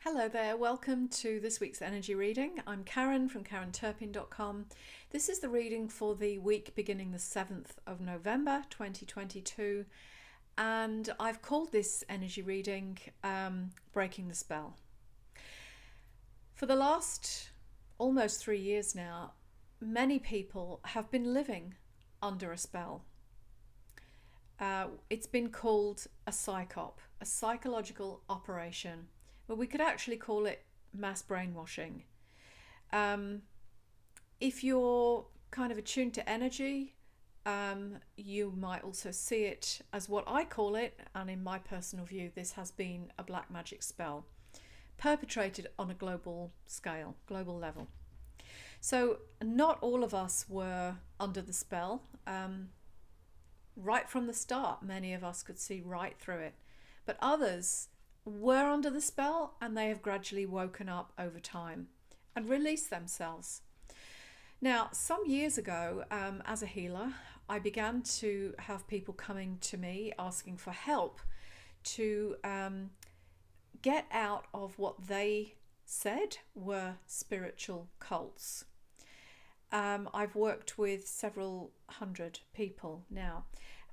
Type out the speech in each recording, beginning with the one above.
Hello there, welcome to this week's energy reading. I'm Karen from karenturpin.com. This is the reading for the week beginning the 7th of November 2022, and I've called this energy reading Breaking the Spell. For the last almost 3 years now, many people have been living under a spell. It's been called a psyop, a psychological operation. But we could actually call it mass brainwashing. If you're kind of attuned to energy, you might also see it as what I call it, and in my personal view, this has been a black magic spell perpetrated on a global scale, global level. So not all of us were under the spell. Right from the start, many of us could see right through it, but others were under the spell and they have gradually woken up over time and released themselves. Now, some years ago, as a healer, I began to have people coming to me asking for help to get out of what they said were spiritual cults. I've worked with several hundred people now,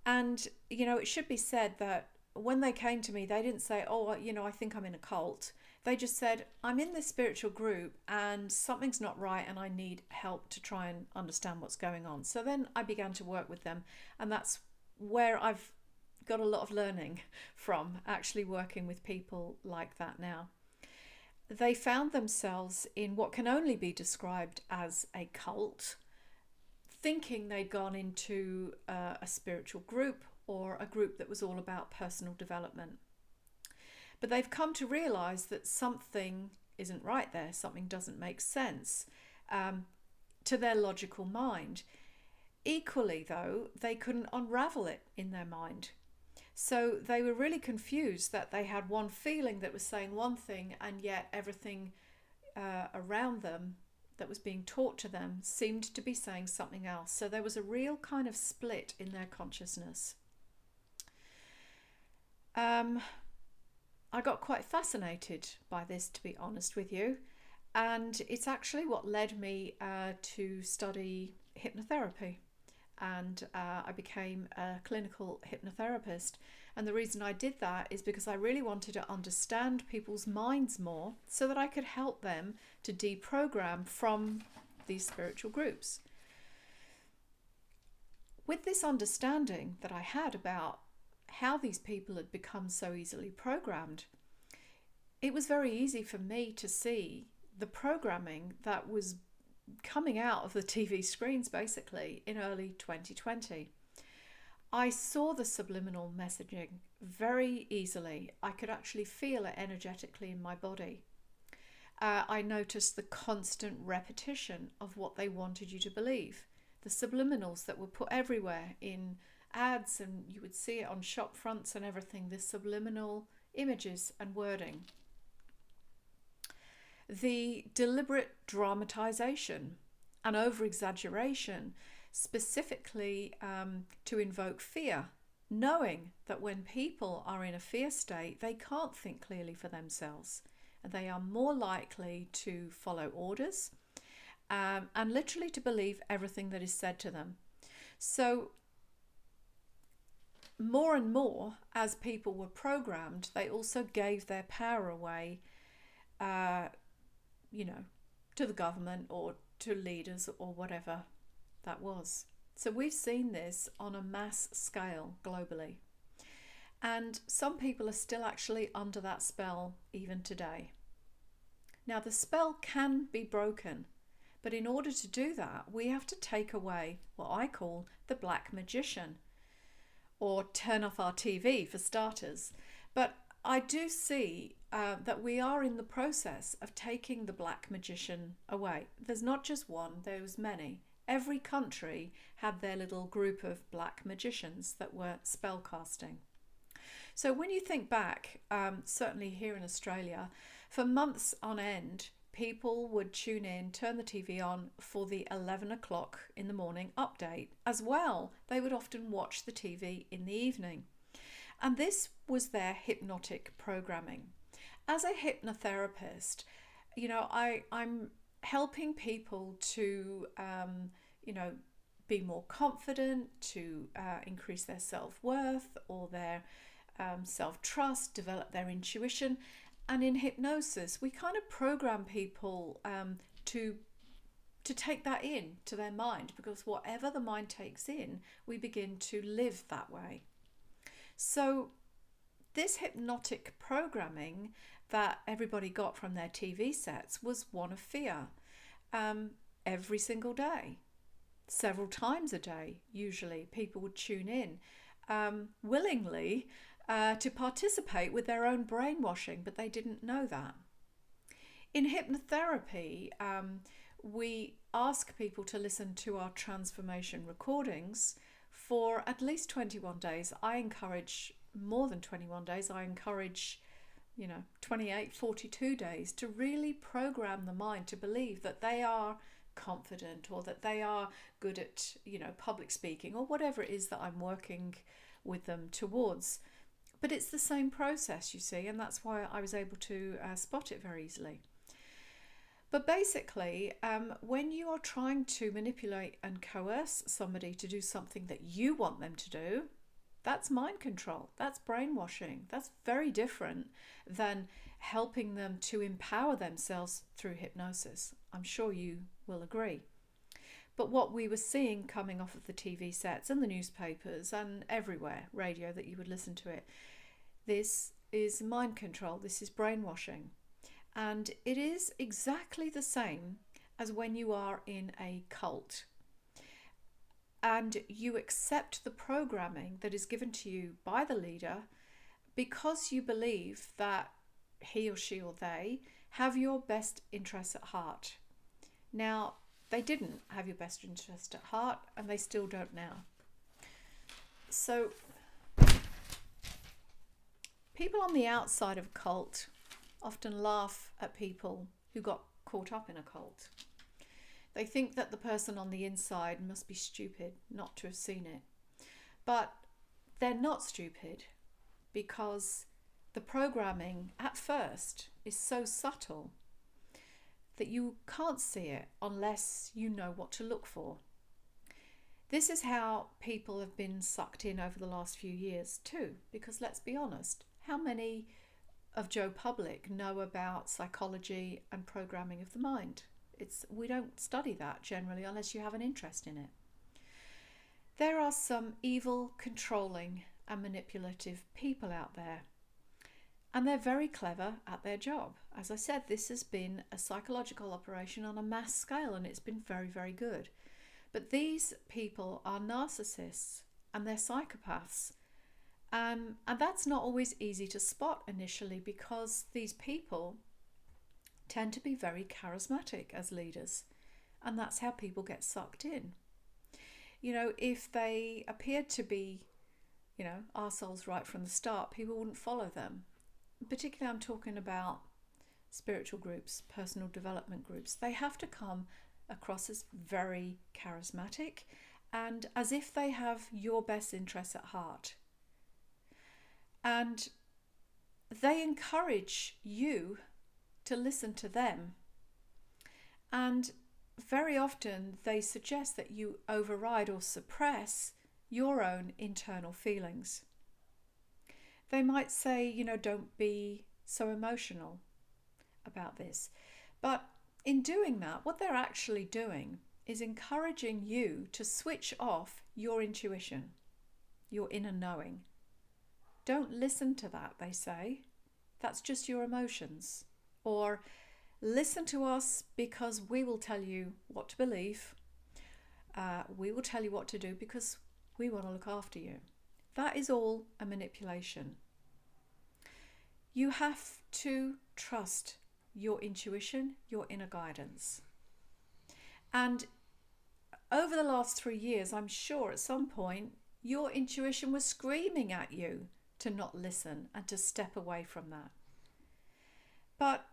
and it should be said that when they came to me, they didn't say, I think I'm in a cult. They just said, I'm in this spiritual group and something's not right and I need help to try and understand what's going on. So then I began to work with them, and that's where I've got a lot of learning from, actually working with people like that now. They found themselves in what can only be described as a cult, thinking they'd gone into a spiritual group or a group that was all about personal development. But they've come to realise that something isn't right there, something doesn't make sense to their logical mind. Equally, though, they couldn't unravel it in their mind. So they were really confused that they had one feeling that was saying one thing, and yet everything around them that was being taught to them seemed to be saying something else. So there was a real kind of split in their consciousness. I got quite fascinated by this, to be honest with you, and it's actually what led me to study hypnotherapy, and I became a clinical hypnotherapist. And the reason I did that is because I really wanted to understand people's minds more so that I could help them to deprogram from these spiritual groups. With this understanding that I had about how these people had become so easily programmed, it was very easy for me to see the programming that was coming out of the TV screens basically in early 2020. I saw the subliminal messaging very easily. I could actually feel it energetically in my body. I noticed the constant repetition of what they wanted you to believe. The subliminals that were put everywhere in ads, and you would see it on shop fronts and everything, this subliminal images and wording. The deliberate dramatization and over-exaggeration, specifically to invoke fear, knowing that when people are in a fear state, they can't think clearly for themselves, and they are more likely to follow orders and literally to believe everything that is said to them. So more and more, as people were programmed, they also gave their power away, to the government or to leaders or whatever that was. So we've seen this on a mass scale globally. And some people are still actually under that spell even today. Now, the spell can be broken, but in order to do that, we have to take away what I call the black magician, or turn off our TV for starters. But I do see that we are in the process of taking the black magician away. There's not just one, there's many. Every country had their little group of black magicians that were spell casting. So when you think back, certainly here in Australia, for months on end, people would tune in, turn the TV on for the 11 o'clock in the morning update. As well, they would often watch the TV in the evening. And this was their hypnotic programming. as a hypnotherapist, I'm helping people to, be more confident, to increase their self-worth or their self-trust, develop their intuition. And in hypnosis, we kind of program people to take that in to their mind, because whatever the mind takes in, we begin to live that way. So this hypnotic programming that everybody got from their TV sets was one of fear. Every single day, several times a day, usually, people would tune in willingly to participate with their own brainwashing, but they didn't know that. In hypnotherapy, we ask people to listen to our transformation recordings for at least 21 days. I encourage more than 21 days. I encourage 28, 42 days to really program the mind to believe that they are confident, or that they are good at public speaking, or whatever it is that I'm working with them towards. But it's the same process, you see, and that's why I was able to spot it very easily. But basically, when you are trying to manipulate and coerce somebody to do something that you want them to do, that's mind control, that's brainwashing. That's very different than helping them to empower themselves through hypnosis. I'm sure you will agree. But what we were seeing coming off of the TV sets and the newspapers and everywhere, radio that you would listen to it, this is mind control, this is brainwashing. And it is exactly the same as when you are in a cult and you accept the programming that is given to you by the leader because you believe that he or she or they have your best interests at heart. Now, they didn't have your best interest at heart, and they still don't now. So, people on the outside of a cult often laugh at people who got caught up in a cult. They think that the person on the inside must be stupid not to have seen it. But they're not stupid, because the programming at first is so subtle that you can't see it unless you know what to look for. This is how people have been sucked in over the last few years too, because let's be honest, how many of Joe Public know about psychology and programming of the mind? We don't study that generally unless you have an interest in it. There are some evil, controlling and manipulative people out there, and they're very clever at their job. As I said, this has been a psychological operation on a mass scale, and it's been very, very good. But these people are narcissists and they're psychopaths. And that's not always easy to spot initially, because these people tend to be very charismatic as leaders, and that's how people get sucked in. If they appeared to be, arseholes right from the start, people wouldn't follow them. Particularly, I'm talking about spiritual groups, personal development groups. They have to come across as very charismatic and as if they have your best interests at heart. And they encourage you to listen to them. And very often they suggest that you override or suppress your own internal feelings. They might say, don't be so emotional about this. But in doing that, what they're actually doing is encouraging you to switch off your intuition, your inner knowing. Don't listen to that, they say. That's just your emotions. Or listen to us because we will tell you what to believe. We will tell you what to do because we want to look after you. That is all a manipulation. You have to trust your intuition, your inner guidance. And over the last 3 years, I'm sure at some point, your intuition was screaming at you to not listen and to step away from that. But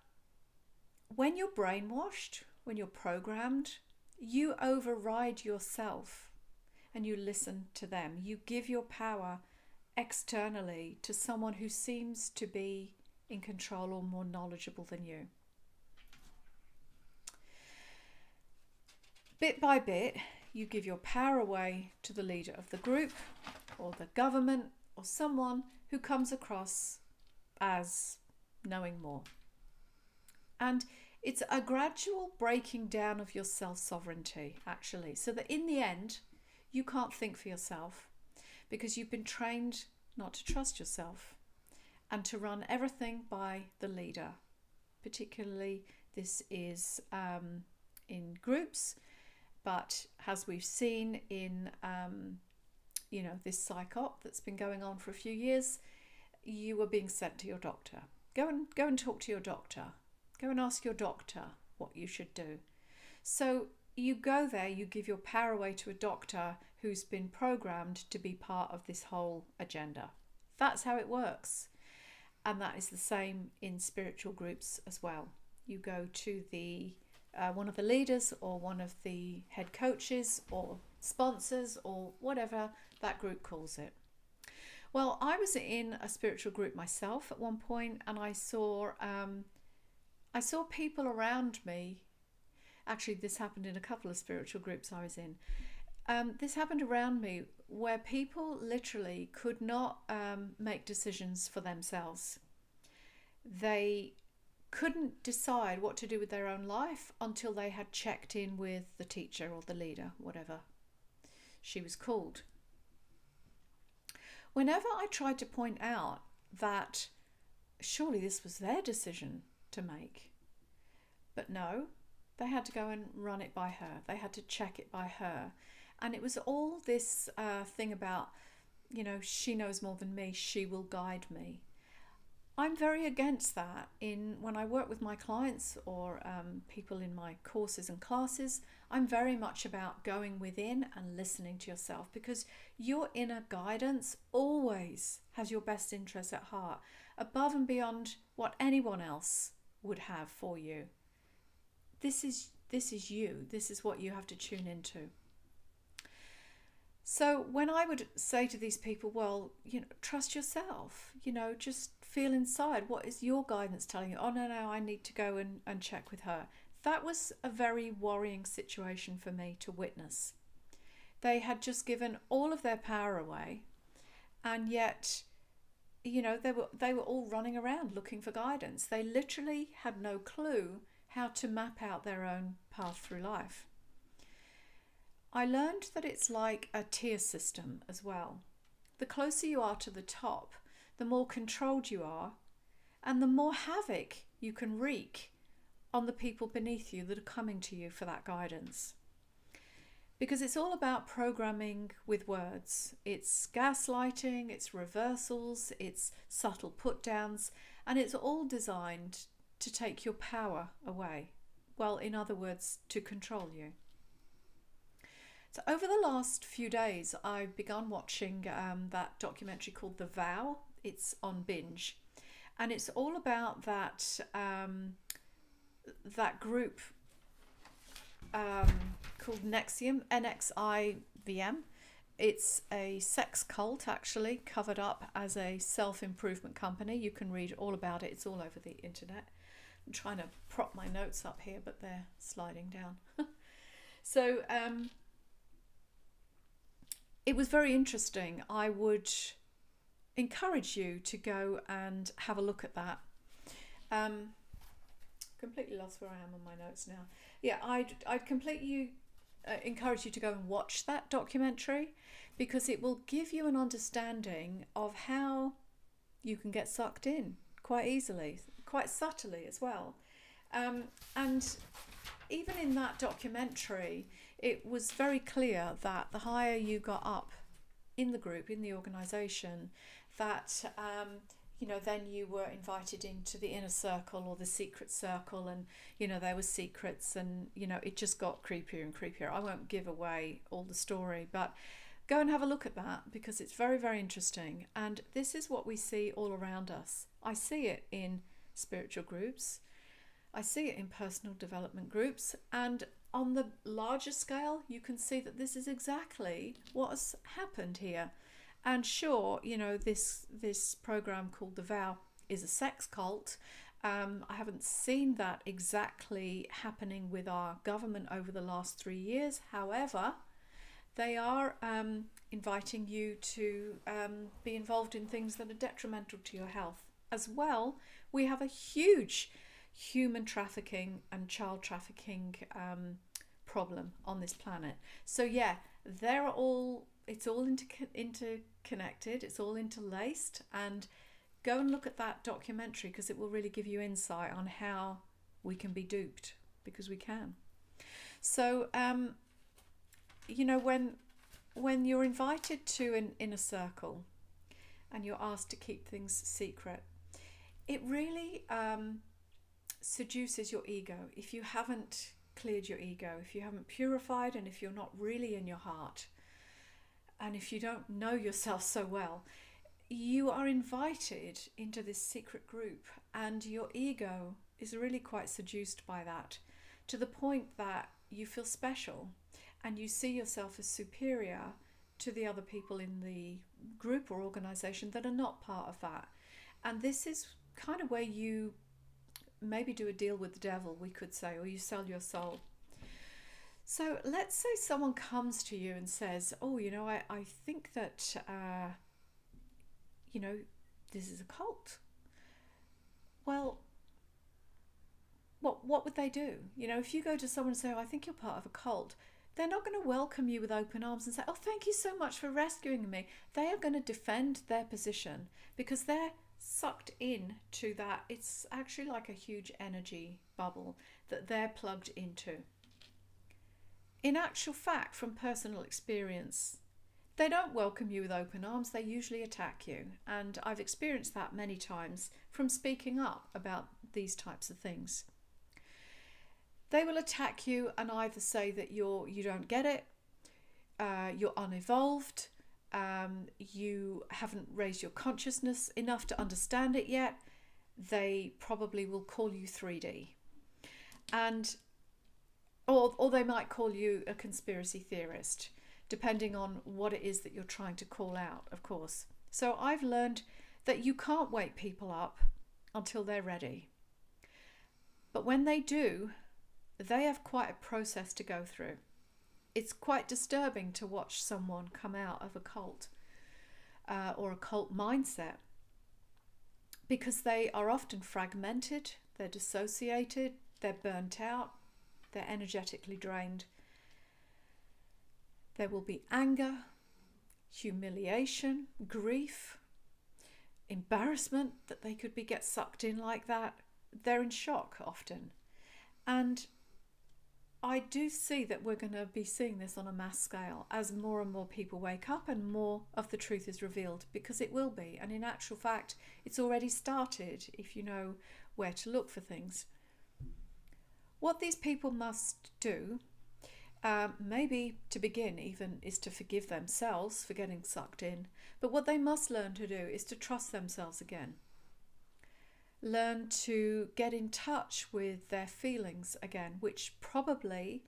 when you're brainwashed, when you're programmed, you override yourself and you listen to them. You give your power externally to someone who seems to be in control or more knowledgeable than you. Bit by bit, you give your power away to the leader of the group or the government or someone who comes across as knowing more. And it's a gradual breaking down of your self-sovereignty, actually, so that in the end, you can't think for yourself because you've been trained not to trust yourself and to run everything by the leader. Particularly, this is in groups, but as we've seen in this psych-op that's been going on for a few years, you were being sent to your doctor. Go and talk to your doctor. Go and ask your doctor what you should do. So you go there, you give your power away to a doctor who's been programmed to be part of this whole agenda. That's how it works. And that is the same in spiritual groups as well. You go to the one of the leaders or one of the head coaches or sponsors or whatever that group calls it. Well, I was in a spiritual group myself at one point, and I saw people around me. Actually, this happened in a couple of spiritual groups I was in. This happened around me where people literally could not make decisions for themselves. They couldn't decide what to do with their own life until they had checked in with the teacher or the leader, whatever she was called. Whenever I tried to point out that surely this was their decision to make, but no, they had to go and run it by her. They had to check it by her. And it was all this thing about, she knows more than me, she will guide me. I'm very against that. When I work with my clients or people in my courses and classes, I'm very much about going within and listening to yourself, because your inner guidance always has your best interests at heart, above and beyond what anyone else would have for you. This is you. This is what you have to tune into. So when I would say to these people, well, trust yourself, just feel inside, what is your guidance telling you? Oh, no, I need to go and check with her. That was a very worrying situation for me to witness. They had just given all of their power away, and yet, they were all running around looking for guidance. They literally had no clue how to map out their own path through life. I learned that it's like a tier system as well. The closer you are to the top, the more controlled you are, and the more havoc you can wreak on the people beneath you that are coming to you for that guidance. Because it's all about programming with words. It's gaslighting, it's reversals, it's subtle put downs, and it's all designed to take your power away. Well, in other words, to control you. So over the last few days, I've begun watching that documentary called The Vow. It's on Binge, and it's all about that group called Nexium, NXIVM. It's a sex cult, actually, covered up as a self-improvement company. You can read all about it. It's all over the internet. I'm trying to prop my notes up here, but they're sliding down. So it was very interesting. I would encourage you to go and have a look at that. Completely lost where I am on my notes now. Yeah, I'd completely encourage you to go and watch that documentary, because it will give you an understanding of how you can get sucked in quite easily, quite subtly as well. And even in that documentary, it was very clear that the higher you got up in the group, in the organisation, that then you were invited into the inner circle or the secret circle, and there were secrets, and it just got creepier and creepier. I won't give away all the story, but go and have a look at that, because it's very, very interesting. And this is what we see all around us. I see it in spiritual groups, I see it in personal development groups, and on the larger scale, you can see that this is exactly what has happened here. And sure, this program called The Vow is a sex cult. I haven't seen that exactly happening with our government over the last 3 years. However, they are inviting you to be involved in things that are detrimental to your health. As well, we have a huge human trafficking and child trafficking problem on this planet. So yeah, it's all interconnected, it's all interlaced, and go and look at that documentary because it will really give you insight on how we can be duped, because we can. So when you're invited to an inner circle and you're asked to keep things secret, it really seduces your ego. If you haven't cleared your ego, if you haven't purified, and if you're not really in your heart, and if you don't know yourself so well, you are invited into this secret group, and your ego is really quite seduced by that, to the point that you feel special and you see yourself as superior to the other people in the group or organization that are not part of that. And this is kind of where you maybe do a deal with the devil, we could say, or you sell your soul. So let's say someone comes to you and says, oh, I think that this is a cult. Well, what would they do? If you go to someone and say, oh, I think you're part of a cult, they're not going to welcome you with open arms and say, oh, thank you so much for rescuing me. They are going to defend their position because they're sucked in to that. It's actually like a huge energy bubble that they're plugged into. In actual fact, from personal experience, they don't welcome you with open arms. They usually attack you. And I've experienced that many times from speaking up about these types of things. They will attack you and either say that you don't get it, you're unevolved, you haven't raised your consciousness enough to understand it yet. They probably will call you 3D. Or they might call you a conspiracy theorist, depending on what it is that you're trying to call out, of course. So I've learned that you can't wake people up until they're ready. But when they do, they have quite a process to go through. It's quite disturbing to watch someone come out of a cult or a cult mindset, because they are often fragmented, they're dissociated, they're burnt out, they're energetically drained. There will be anger, humiliation, grief, embarrassment that they could get sucked in like that. They're in shock often. And I do see that we're going to be seeing this on a mass scale as more and more people wake up and more of the truth is revealed, because it will be. And in actual fact, it's already started if you know where to look for things. What these people must do, maybe to begin even, is to forgive themselves for getting sucked in. But what they must learn to do is to trust themselves again. Learn to get in touch with their feelings again, which probably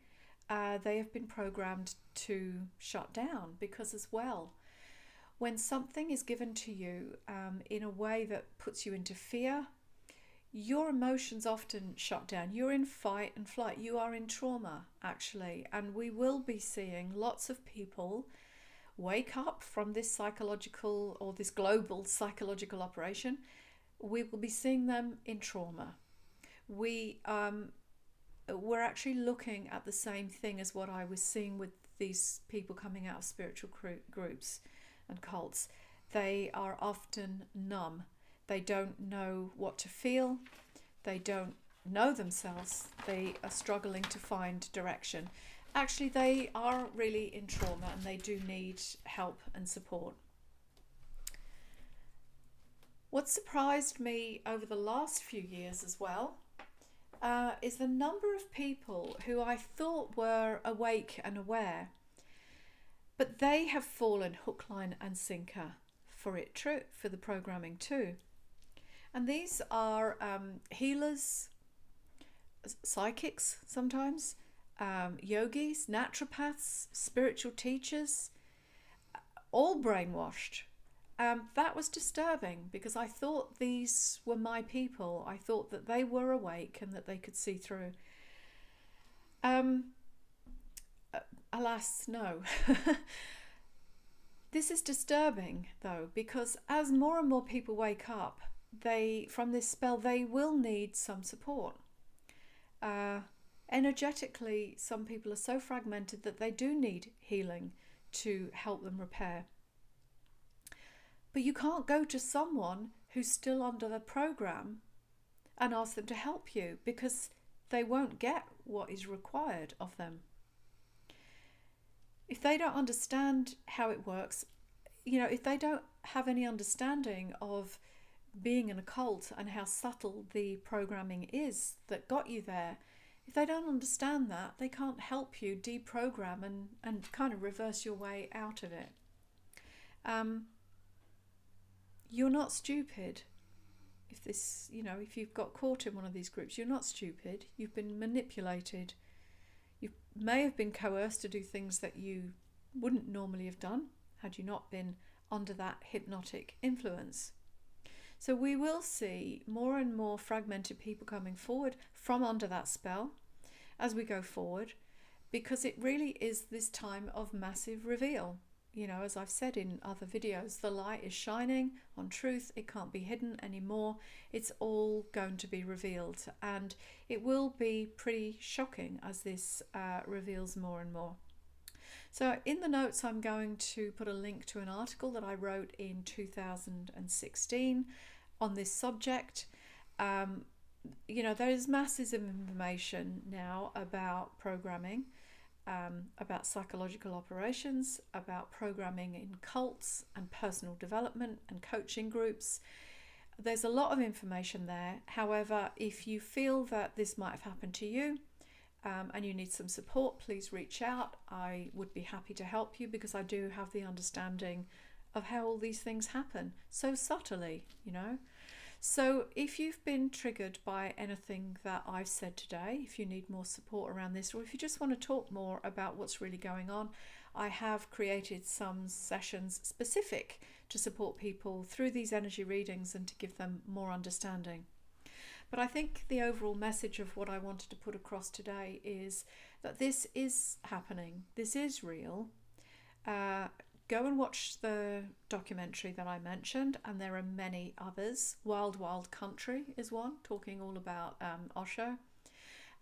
they have been programmed to shut down, because as well, when something is given to you in a way that puts you into fear, your emotions often shut down. You're in fight and flight. You are in trauma, actually. And we will be seeing lots of people wake up from this psychological or this global psychological operation. We will be seeing them in trauma. We're actually looking at the same thing as what I was seeing with these people coming out of spiritual groups and cults. They are often numb. They don't know what to feel. They don't know themselves. They are struggling to find direction. Actually, they are really in trauma and they do need help and support. What surprised me over the last few years as well is the number of people who I thought were awake and aware, but they have fallen hook, line and sinker for the programming too. And these are healers, psychics sometimes, yogis, naturopaths, spiritual teachers, all brainwashed. That was disturbing because I thought these were my people. I thought that they were awake and that they could see through. Um, Alas, no. This is disturbing though, because as more and more people wake up, from this spell, they will need some support. Energetically, some people are so fragmented that they do need healing to help them repair. But you can't go to someone who's still under the program and ask them to help you, because they won't get what is required of them. If they don't understand how it works, if they don't have any understanding of being in a cult and how subtle the programming is that got you there, if they don't understand that, they can't help you deprogram and kind of reverse your way out of it. You're not stupid. If you've got caught in one of these groups, you're not stupid. You've been manipulated. You may have been coerced to do things that you wouldn't normally have done had you not been under that hypnotic influence. So we will see more and more fragmented people coming forward from under that spell as we go forward, because it really is this time of massive reveal. As I've said in other videos, the light is shining on truth. It can't be hidden anymore. It's all going to be revealed, and it will be pretty shocking as this reveals more and more. So in the notes, I'm going to put a link to an article that I wrote in 2016 on this subject. There's masses of information now about programming, about psychological operations, about programming in cults and personal development and coaching groups. There's a lot of information there. However, if you feel that this might have happened to you and you need some support, please reach out. I would be happy to help you, because I do have the understanding of how all these things happen so subtly, So if you've been triggered by anything that I've said today, if you need more support around this, or if you just want to talk more about what's really going on, I have created some sessions specific to support people through these energy readings and to give them more understanding. But I think the overall message of what I wanted to put across today is that this is happening. This is real. Go and watch the documentary that I mentioned, and there are many others. Wild Wild Country is one, talking all about Osho.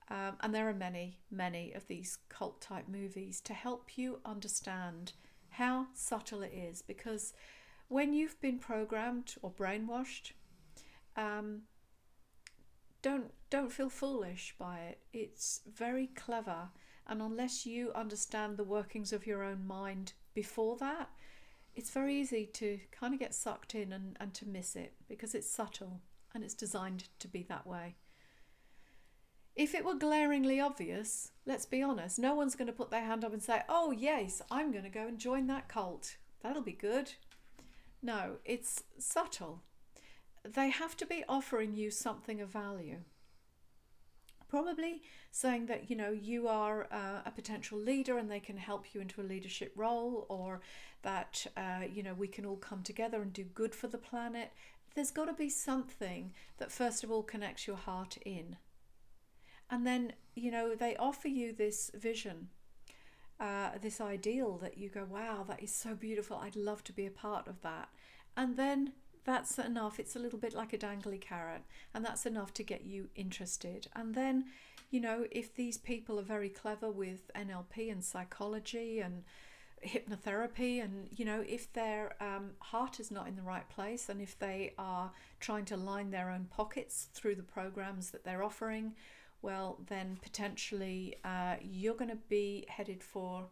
And there are many, many of these cult type movies to help you understand how subtle it is. Because when you've been programmed or brainwashed, don't feel foolish by it. It's very clever, and unless you understand the workings of your own mind before that, it's very easy to kind of get sucked in and to miss it, because it's subtle and it's designed to be that way. If it were glaringly obvious, let's be honest, no one's going to put their hand up and say, oh yes, I'm going to go and join that cult. That'll be good. No, it's subtle. They have to be offering you something of value. Probably saying that you are a potential leader and they can help you into a leadership role, or that we can all come together and do good for the planet. There's got to be something that first of all connects your heart in, and then they offer you this vision, this ideal that you go, wow, that is so beautiful, I'd love to be a part of that. And then that's enough. It's a little bit like a dangly carrot, and that's enough to get you interested. And then, if these people are very clever with NLP and psychology and hypnotherapy, and, if their heart is not in the right place, and if they are trying to line their own pockets through the programs that they're offering, well, then potentially you're going to be headed for,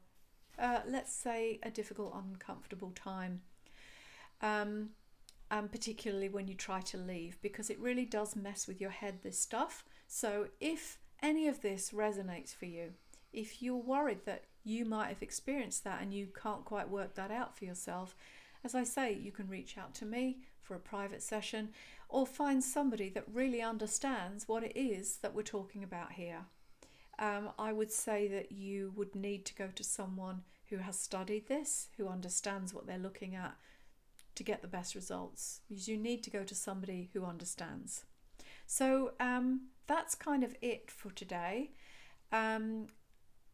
let's say, a difficult, uncomfortable time. Particularly when you try to leave, because it really does mess with your head, this stuff. So if any of this resonates for you, if you're worried that you might have experienced that and you can't quite work that out for yourself, as I say, you can reach out to me for a private session, or find somebody that really understands what it is that we're talking about here. I would say that you would need to go to someone who has studied this, who understands what they're looking at, to get the best results, because you need to go to somebody who understands. So that's kind of it for today.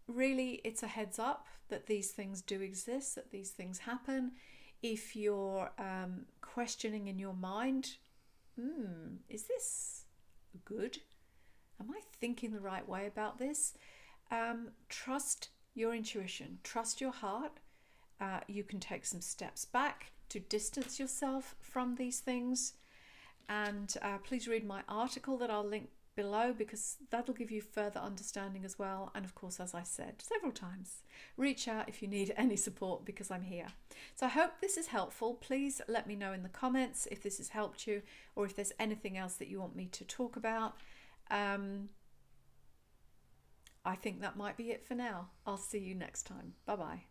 Really, it's a heads up that these things do exist, that these things happen. If you're questioning in your mind, is this good? Am I thinking the right way about this? Trust your intuition, trust your heart. You can take some steps back to distance yourself from these things. And please read my article that I'll link below, because that'll give you further understanding as well. And of course, as I said several times, reach out if you need any support, because I'm here. So I hope this is helpful. Please let me know in the comments if this has helped you, or if there's anything else that you want me to talk about. I think that might be it for now. I'll see you next time. Bye bye.